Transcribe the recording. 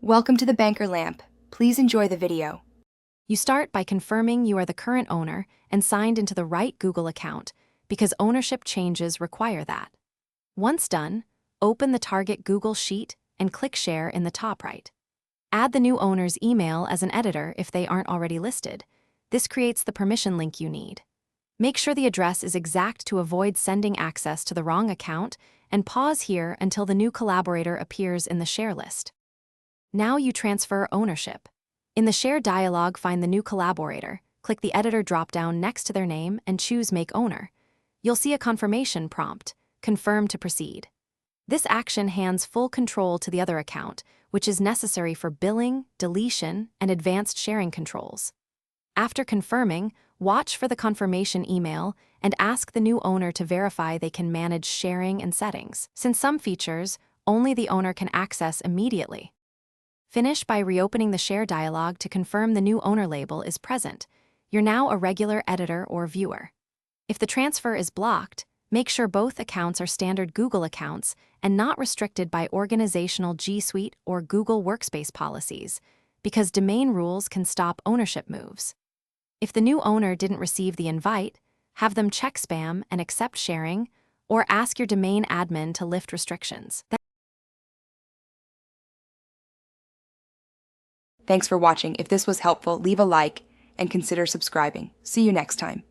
Welcome to the Banker Lamp. Please enjoy the video. You start by confirming you are the current owner and signed into the right Google account because ownership changes require that. Once done, open the target Google Sheet and click Share in the top right. Add the new owner's email as an editor if they aren't already listed. This creates the permission link you need. Make sure the address is exact to avoid sending access to the wrong account, and pause here until the new collaborator appears in the share list. Now you transfer ownership. In the Share dialog, find the new collaborator, click the Editor drop-down next to their name and choose Make Owner. You'll see a confirmation prompt, Confirm to proceed. This action hands full control to the other account, which is necessary for billing, deletion, and advanced sharing controls. After confirming, watch for the confirmation email and ask the new owner to verify they can manage sharing and settings, since some features only the owner can access immediately. Finish by reopening the Share dialog to confirm the new owner label is present. You're now a regular editor or viewer. If the transfer is blocked, make sure both accounts are standard Google accounts and not restricted by organizational G Suite or Google Workspace policies, because domain rules can stop ownership moves. If the new owner didn't receive the invite, have them check spam and accept sharing, or ask your domain admin to lift restrictions. Thanks for watching. If this was helpful, leave a like and consider subscribing. See you next time.